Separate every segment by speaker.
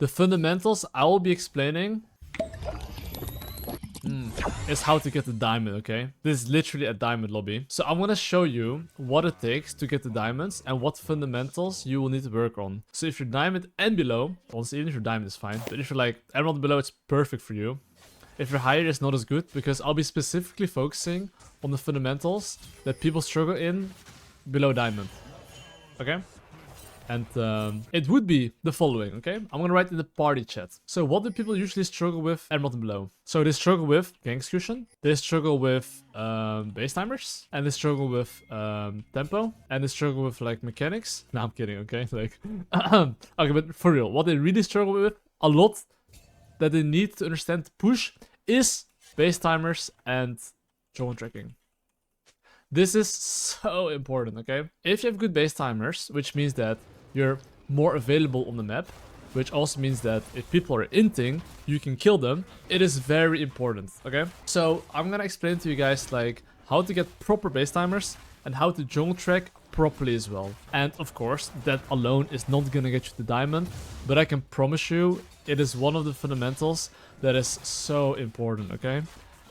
Speaker 1: The fundamentals I will be explaining is how to get the diamond, okay? This is literally a diamond lobby. So I'm gonna show you what it takes to get the diamonds and what fundamentals you will need to work on. So if you're diamond and below, honestly, even if you're diamond is fine, but if you're like emerald and below, it's perfect for you. If you're higher, it's not as good because I'll be specifically focusing on the fundamentals that people struggle in below diamond, okay? And it would be the following, okay? I'm gonna write in the party chat. So what do people usually struggle with emerald and below? So they struggle with gang execution, they struggle with base timers, and they struggle with tempo, and they struggle with like mechanics. No, I'm kidding, okay? Like, okay, but for real, what they really struggle with a lot that they need to understand to push is base timers and jungle tracking. This is so important, okay? If you have good base timers, which means that you're more available on the map, which also means that if people are inting, you can kill them. It is very important, okay? So I'm gonna explain to you guys like how to get proper base timers and how to jungle track properly as well. And of course, that alone is not gonna get you to diamond, but I can promise you it is one of the fundamentals that is so important, okay?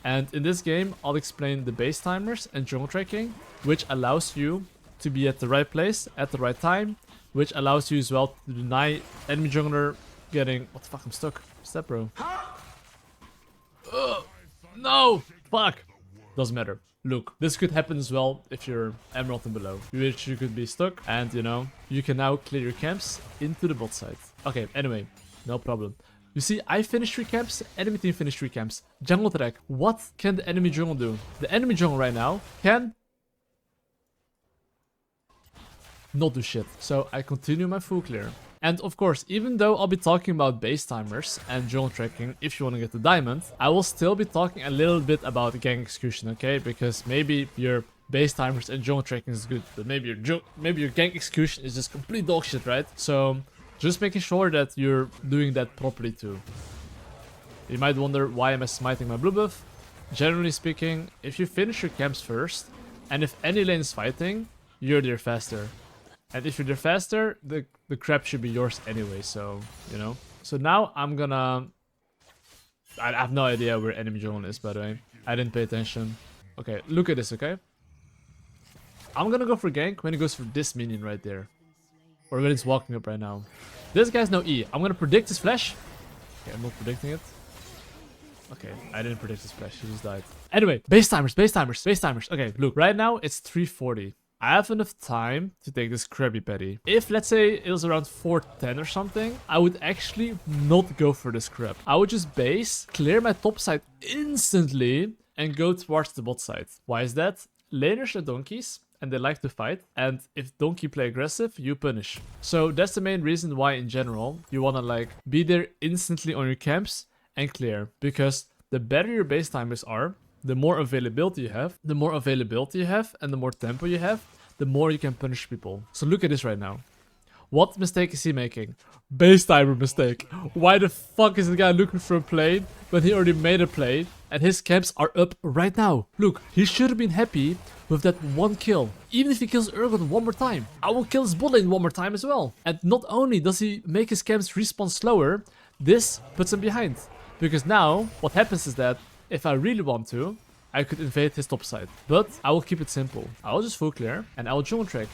Speaker 1: And in this game, I'll explain the base timers and jungle tracking, which allows you to be at the right place at the right time, which allows you as well to deny enemy jungler getting... What the fuck, I'm stuck. Step, bro. No! Fuck! Doesn't matter. Look, this could happen as well if you're emerald and below, which you could be stuck, and you know, you can now clear your camps into the bot side. Okay, anyway, no problem. You see, I finished 3 camps, enemy team finished 3 camps. Jungle track. What can the enemy jungle do? The enemy jungle right now can not do shit. So I continue my full clear. And of course, even though I'll be talking about base timers and jungle tracking if you want to get the diamond, I will still be talking a little bit about gang execution, okay? Because maybe your base timers and jungle tracking is good, but maybe your gang execution is just complete dog shit, right? So just making sure that you're doing that properly too. You might wonder, why am I smiting my blue buff? Generally speaking, if you finish your camps first, and if any lane is fighting, you're there faster. And if you're there faster, the crap should be yours anyway, so, you know. So now I'm gonna... I have no idea where enemy jungle is, by the way. I didn't pay attention. Okay, look at this, okay? I'm gonna go for gank when he goes for this minion right there. Or when it's walking up right now. This guy's no E. I'm gonna predict his flash. Okay, I'm not predicting it. Okay, I didn't predict his flash. He just died. Anyway, base timers, base timers, base timers. Okay, look, right now it's 340. I have enough time to take this Krabby Patty. If, let's say, it was around 410 or something, I would actually not go for this crab. I would just base, clear my top side instantly, and go towards the bot side. Why is that? Laners are donkeys, and they like to fight, and if donkey play aggressive, you punish. So that's the main reason why, in general, you wanna, like, be there instantly on your camps and clear. Because the better your base timers are, the more availability you have, and the more tempo you have, the more you can punish people. So look at this right now. What mistake is he making? Base timer mistake. Why the fuck is the guy looking for a play when he already made a play and his camps are up right now? Look, he should have been happy with that one kill. Even if he kills Urgot one more time, I will kill his bot lane one more time as well. And not only does he make his camps respawn slower, this puts him behind. Because now, what happens is that if I really want to, I could invade his top side. But I will keep it simple. I will just full clear and I will jungle track.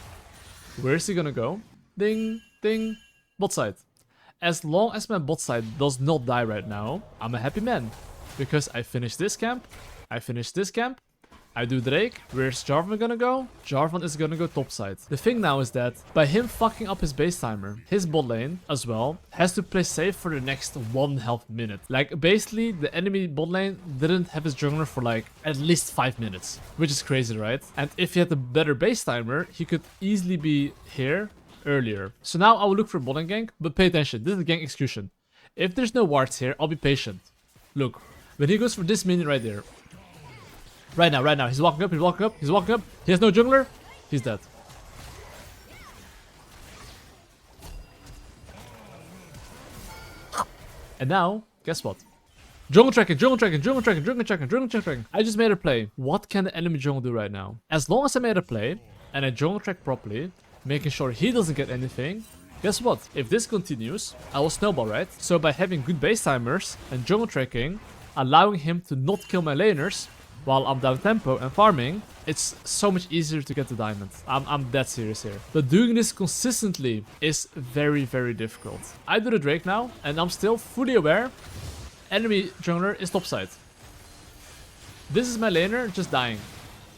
Speaker 1: Where is he gonna go? Ding, ding, bot side. As long as my bot side does not die right now, I'm a happy man. Because I finished this camp, I finished this camp, I do Drake. Where's Jarvan gonna go? Jarvan is gonna go top side. The thing now is that by him fucking up his base timer, his bot lane as well has to play safe for the next 1.5 minute. Like basically the enemy bot lane didn't have his jungler for like at least 5 minutes, which is crazy, right? And if he had a better base timer, he could easily be here earlier. So now I will look for bot lane gank, but pay attention, this is gank execution. If there's no wards here, I'll be patient. Look, when he goes for this minion right there, right now, he's walking up, he has no jungler, he's dead. And now, guess what? Jungle tracking. I just made a play. What can the enemy jungle do right now? As long as I made a play, and I jungle track properly, making sure he doesn't get anything, Guess what? If this continues, I will snowball, right? So by having good base timers and jungle tracking, allowing him to not kill my laners while I'm down tempo and farming, it's so much easier to get the diamond. I'm that serious here. But doing this consistently is very, very difficult. I do the Drake now, and I'm still fully aware enemy jungler is topside. This is my laner just dying.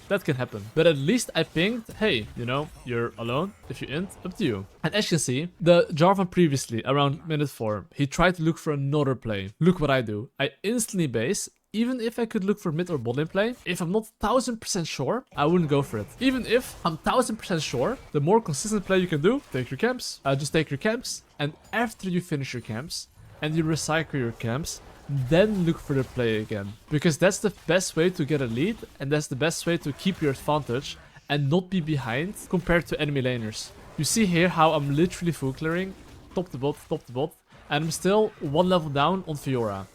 Speaker 1: That can happen. But at least I pinged, hey, you know, you're alone. If you int, up to you. And as you can see, the Jarvan previously, around minute 4, he tried to look for another play. Look what I do. I instantly base, even if I could look for mid or bot lane play. If I'm not 1000% sure, I wouldn't go for it. Even if I'm 1000% sure, the more consistent play you can do, take your camps. Just take your camps. And after you finish your camps, and you recycle your camps, then look for the play again. Because that's the best way to get a lead, and that's the best way to keep your advantage and not be behind compared to enemy laners. You see here how I'm literally full clearing, top to bot, and I'm still one level down on Fiora.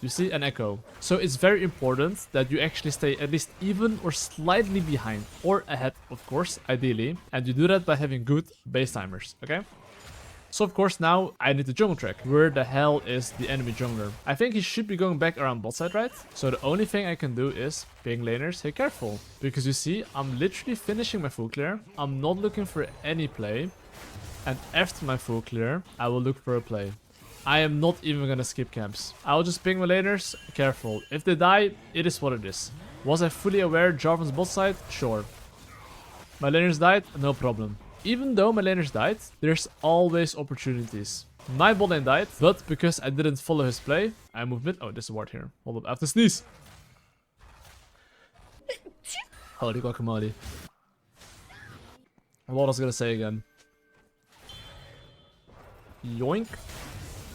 Speaker 1: You see, an echo. So it's very important that you actually stay at least even or slightly behind, or ahead, of course, ideally. And you do that by having good base timers, okay? So of course now I need to jungle track. Where the hell is the enemy jungler? I think he should be going back around bot side, right? So the only thing I can do is ping laners, hey careful. Because you see, I'm literally finishing my full clear. I'm not looking for any play. And after my full clear, I will look for a play. I am not even gonna skip camps. I'll just ping my laners, careful. If they die, it is what it is. Was I fully aware Jarvan's bot side? Sure. My laners died? No problem. Even though my laners died, there's always opportunities. My bot lane died, but because I didn't follow his play, I moved mid. Oh, there's a ward here. Hold up, I have to sneeze. Holy guacamole. What was I gonna say again? Yoink.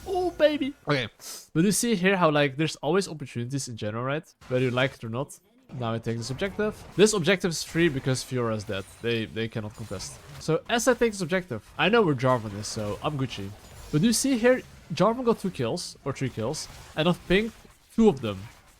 Speaker 1: Oh, baby. Okay, but you see here how, like, there's always opportunities in general, right? Whether you like it or not. Now I take this objective. This objective is free because Fiora is dead. They cannot contest. So as I take this objective, I know where Jarvan is, so I'm Gucci. But you see here, Jarvan got 2 kills, or 3 kills, and I've pinged 2 of them.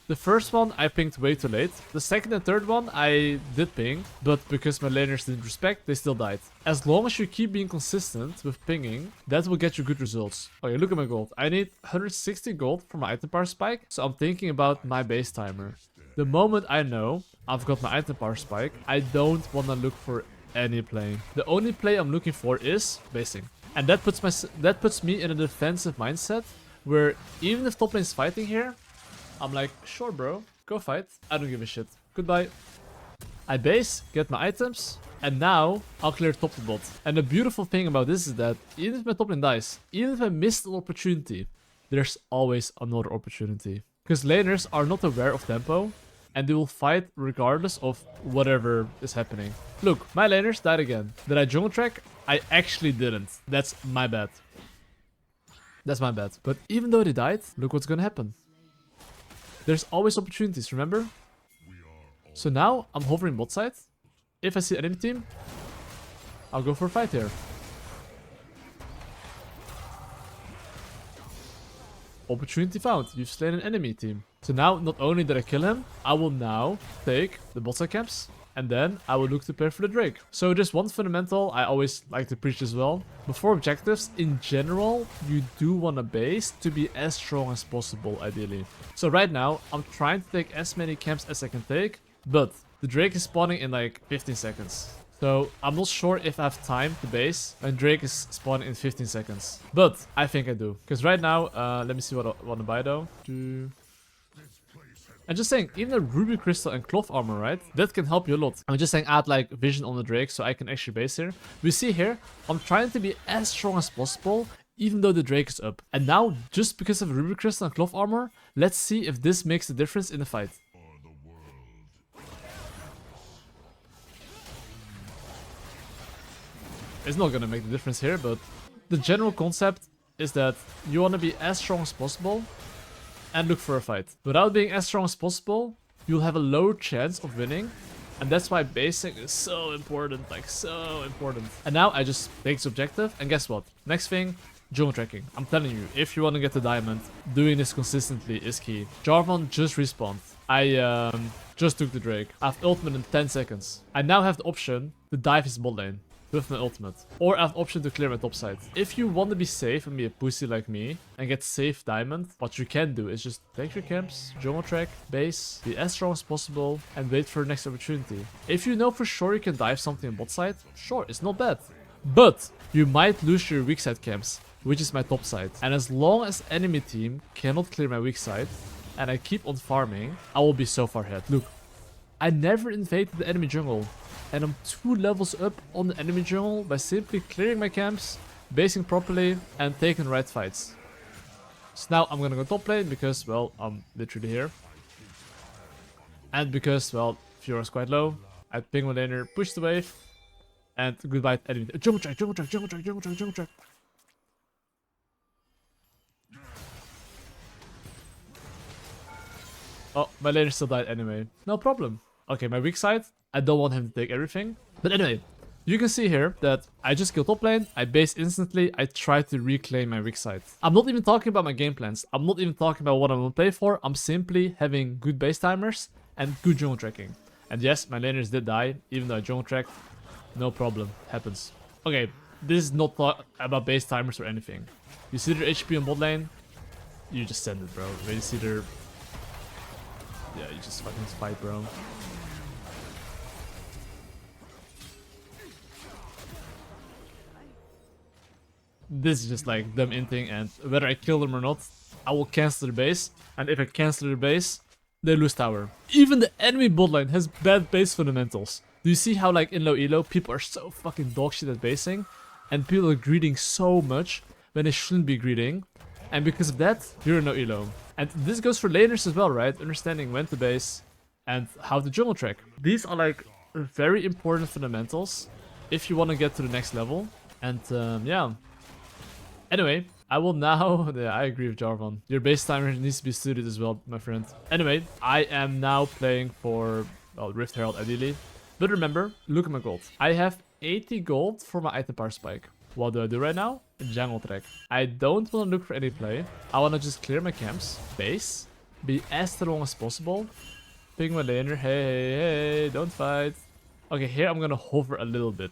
Speaker 1: The first one I pinged way too late. The second and third one I did ping, but because my laners didn't respect, they still died. As long as you keep being consistent with pinging, that will get you good results. Okay, look at my gold. I need 160 gold for my item power spike, so I'm thinking about my base timer. The moment I know I've got my item power spike, I don't want to look for any play. The only play I'm looking for is basing. And that puts me in a defensive mindset where even if top lane's fighting here, I'm like, sure bro, go fight. I don't give a shit. Goodbye. I base, get my items, and now I'll clear top to bot. And the beautiful thing about this is that even if my top lane dies, even if I missed an opportunity, there's always another opportunity. Because laners are not aware of tempo, and they will fight regardless of whatever is happening. Look, my laners died again. Did I jungle track? I actually didn't. That's my bad. That's my bad. But even though they died, look what's gonna happen. There's always opportunities, remember? So now I'm hovering bot side. If I see enemy team, I'll go for a fight here. Opportunity found. You've slain an enemy team. So now, not only did I kill him, I will now take the bot side camps. And then I will look to play for the Drake. So there's one fundamental I always like to preach as well. Before objectives, in general, you do want a base to be as strong as possible, ideally. So right now, I'm trying to take as many camps as I can take. But the Drake is spawning in like 15 seconds. So I'm not sure if I have time to base and Drake is spawning in 15 seconds. But I think I do. Because right now, let me see what I want to buy though. I'm just saying, even a ruby crystal and cloth armor, right? That can help you a lot. I'm just saying add like vision on the Drake so I can actually base here. We see here, I'm trying to be as strong as possible even though the Drake is up. And now, just because of ruby crystal and cloth armor, let's see if this makes a difference in the fight. It's not gonna make the difference here, but the general concept is that you want to be as strong as possible and look for a fight. Without being as strong as possible, you'll have a lower chance of winning. And that's why basing is so important, like so important. And now I just take this objective, and guess what? Next thing, jungle tracking. I'm telling you, if you want to get the diamond, doing this consistently is key. Jarvan just respawned. I just took the Drake. I have ultimate in 10 seconds. I now have the option to dive his bot lane. with my ultimate. Or I have option to clear my top side. If you want to be safe and be a pussy like me and get safe diamond, what you can do is just take your camps, jungle track, base, be as strong as possible, and wait for the next opportunity. If you know for sure you can dive something on bot side, sure, it's not bad. But you might lose your weak side camps, which is my top side. And as long as enemy team cannot clear my weak side, and I keep on farming, I will be so far ahead. Look, I never invaded the enemy jungle. And I'm 2 levels up on the enemy jungle by simply clearing my camps, basing properly, and taking the right fights. So now I'm gonna go top lane because, well, I'm literally here. And because, well, Fiora's quite low. I ping my laner, push the wave, and goodbye to enemy. Jungle track, jungle track, jungle track, jungle track, jungle track. Oh, my laner still died anyway. No problem. Okay, my weak side, I don't want him to take everything. But anyway, you can see here that I just killed top lane, I base instantly, I try to reclaim my weak side. I'm not even talking about my game plans, I'm not even talking about what I'm gonna play for, I'm simply having good base timers and good jungle tracking. And yes, my laners did die, even though I jungle tracked, no problem, happens. Okay, this is not about base timers or anything. You see their HP on bot lane, you just send it, bro. When you see their... yeah, you just fucking fight, bro. This is just like them inting, and whether I kill them or not, I will cancel their base. And if I cancel their base, they lose tower. Even the enemy bot lane has bad base fundamentals. Do you see how like in low elo, people are so fucking dogshit at basing? And people are greeting so much when they shouldn't be greeting. And because of that, you're in no elo. And this goes for laners as well, right? Understanding when to base and how to jungle track. These are like very important fundamentals if you want to get to the next level. And yeah. Anyway, I will now... yeah, I agree with Jarvan. Your base timer needs to be suited as well, my friend. Anyway, I am now playing for, well, Rift Herald ideally. But remember, look at my gold. I have 80 gold for my item power spike. What do I do right now? Jungle track. I don't want to look for any play. I want to just clear my camps, base, be as strong as possible. Ping my laner, hey, don't fight. Okay, here I'm gonna hover a little bit.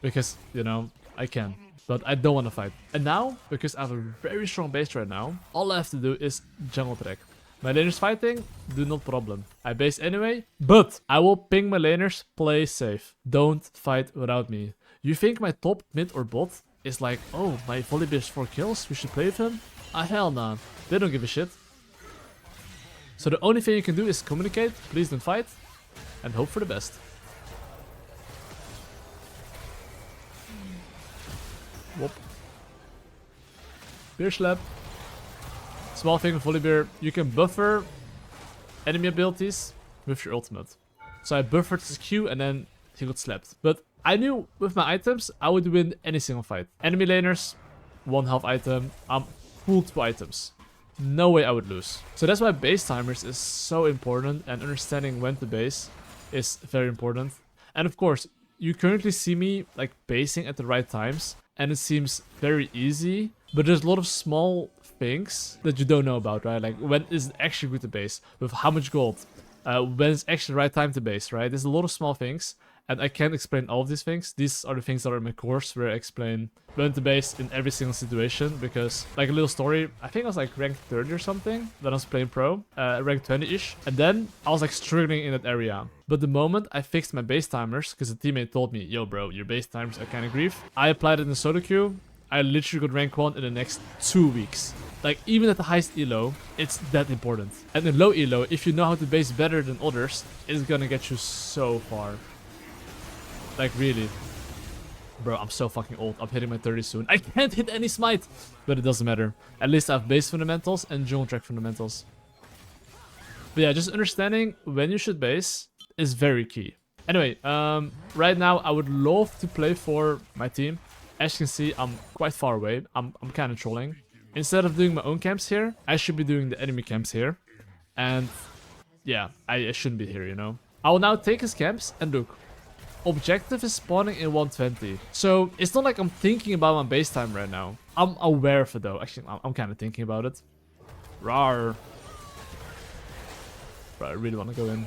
Speaker 1: Because, you know, I can. But I don't want to fight. And now, because I have a very strong base right now, all I have to do is jungle track. My laners fighting, do not problem. I base anyway, but I will ping my laners, play safe. Don't fight without me. You think my top, mid or bot is like, oh, my Volibear has 4 kills, we should play with him? Ah, hell nah. They don't give a shit. So the only thing you can do is communicate, please don't fight, and hope for the best. Whoop. Beer slap. Small thing with Volibear, you can buffer enemy abilities with your ultimate. So I buffered his Q and then he got slapped. But I knew with my items, I would win any single fight. Enemy laners, 1 half item, I'm full 2 items. No way I would lose. So that's why base timers is so important, and understanding when to base is very important. And of course, you currently see me like basing at the right times, and it seems very easy, but there's a lot of small things that you don't know about, right? Like when is it actually good to base, with how much gold, when it's actually the right time to base, right? There's a lot of small things, and I can't explain all of these things. These are the things that are in my course where I explain when to base in every single situation, because like a little story, I think I was like ranked 30 or something when I was playing pro, ranked 20-ish, and then I was like struggling in that area. But the moment I fixed my base timers, because a teammate told me, yo bro, your base timers are kind of grief, I applied it in the solo queue, I literally got rank 1 in the next 2 weeks. Like even at the highest elo, it's that important. And in low elo, if you know how to base better than others, it's gonna get you so far. Like really. Bro, I'm so fucking old. I'm hitting my 30 soon. I can't hit any smite! But it doesn't matter. At least I have base fundamentals and jungle track fundamentals. But yeah, just understanding when you should base is very key. Anyway, right now I would love to play for my team. As you can see, I'm quite far away. I'm kind of trolling. Instead of doing my own camps here, I should be doing the enemy camps here. And yeah, I shouldn't be here, you know. I will now take his camps and look. Objective is spawning in 120. So it's not like I'm thinking about my base time right now. I'm aware of it though. Actually, I'm kind of thinking about it. Rawr. Bro, I really want to go in.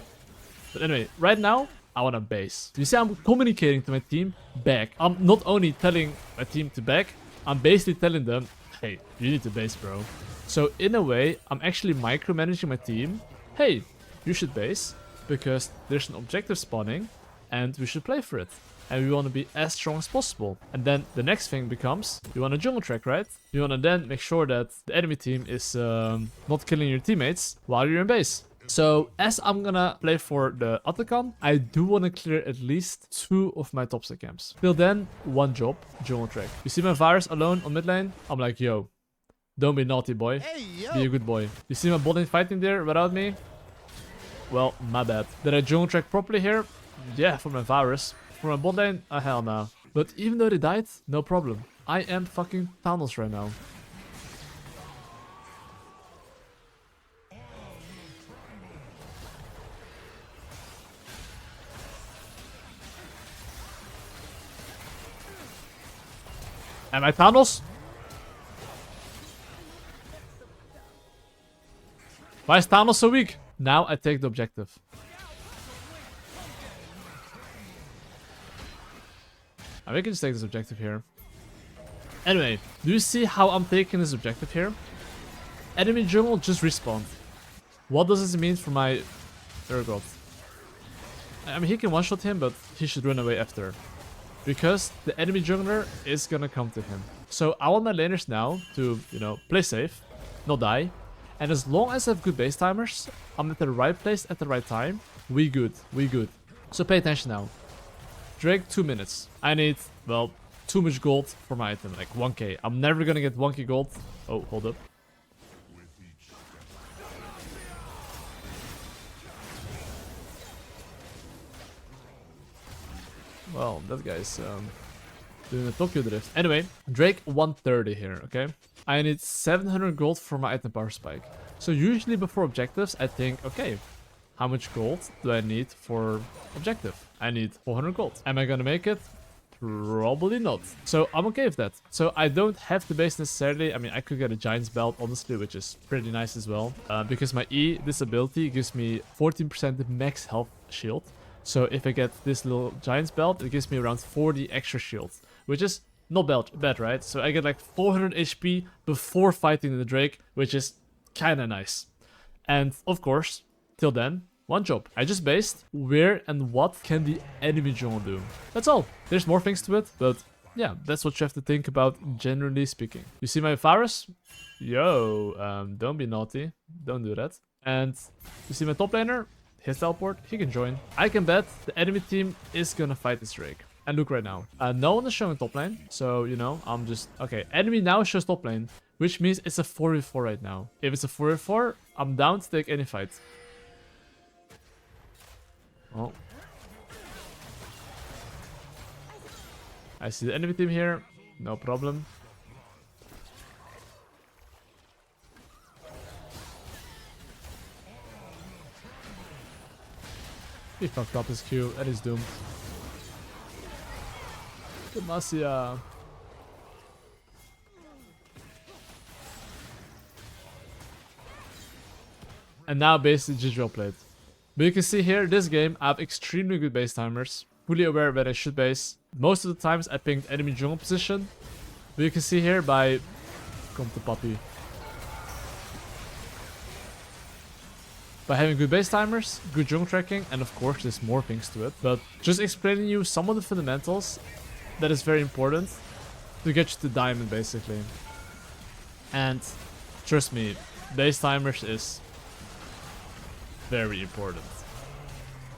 Speaker 1: But anyway, right now, I want to base. You see, I'm communicating to my team back. I'm not only telling my team to back, I'm basically telling them, hey, you need to base, bro. So in a way, I'm actually micromanaging my team. Hey, you should base because there's an objective spawning and we should play for it. And we want to be as strong as possible. And then the next thing becomes, you want a jungle track, right? You want to then make sure that the enemy team is not killing your teammates while you're in base. So as I'm gonna play for the Atacon, I do want to clear at least 2 of my top stack camps. Till then, one job, jungle track. You see my virus alone on mid lane? I'm like, yo, don't be naughty, boy. Hey, be a good boy. You see my bot lane fighting there without me? Well, my bad. Did I jungle track properly here? Yeah, for my virus. For my bot lane? Hell no. But even though they died, no problem. I am fucking Thanos right now. Am I Thanos? Why is Thanos so weak? Now I take the objective. And we can just take this objective here. Anyway, do you see how I'm taking this objective here? Enemy jungle just respawned. What does this mean for my Urgot? I mean, he can one-shot him, but he should run away after. Because the enemy jungler is gonna come to him. So I want my laners now to, you know, play safe, not die. And as long as I have good base timers, I'm at the right place at the right time, we good, we good. So pay attention now. Drake, 2 minutes. I need, well, too much gold for my item, like 1k. I'm never gonna get 1k gold. Oh, hold up. Well, that guy's doing a Tokyo drift. Anyway, Drake 130 here, okay? I need 700 gold for my item power spike. So usually before objectives, I think, okay, how much gold do I need for objective? I need 400 gold. Am I gonna make it? Probably not. So I'm okay with that. So I don't have to base necessarily. I mean, I could get a Giant's Belt, honestly, which is pretty nice as well. Because my E, this ability, gives me 14% max health shield. So if I get this little Giant's Belt, it gives me around 40 extra shield, which is not bad, right? So I get like 400 HP before fighting the Drake, which is kind of nice. And of course, till then, one job. I just based where and what can the enemy jungle do. That's all. There's more things to it, but yeah, that's what you have to think about generally speaking. You see my virus? Yo, don't be naughty. Don't do that. And you see my top laner? His teleport, he can join. I can bet the enemy team is gonna fight this Drake. And look right now. No one is showing top lane. So, you know, I'm just... Okay, enemy now shows top lane. Which means it's a 4v4 right now. If it's a 4v4, I'm down to take any fight. Oh. I see the enemy team here. No problem. He fucked up his Q, and he's doomed. Demacia. And now basically GG well played. But you can see here, this game, I have extremely good base timers. Fully aware that I should base. Most of the times I pinged enemy jungle position. But you can see here by... Come to puppy. By having good base timers, good jungle tracking, and of course there's more things to it. But just explaining you some of the fundamentals that is very important to get you to diamond basically. And trust me, base timers is very important.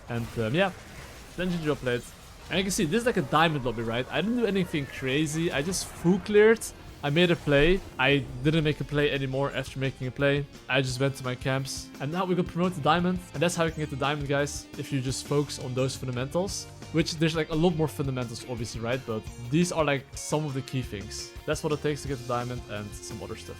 Speaker 1: And yeah, then GG played. And you can see this is like a diamond lobby, right? I didn't do anything crazy. I just full cleared. I made a play. I didn't make a play anymore after making a play. I just went to my camps. And now we got promoted to diamond. And that's how you can get the diamond, guys. If you just focus on those fundamentals. Which there's like a lot more fundamentals, obviously, right? But these are like some of the key things. That's what it takes to get the diamond and some other stuff.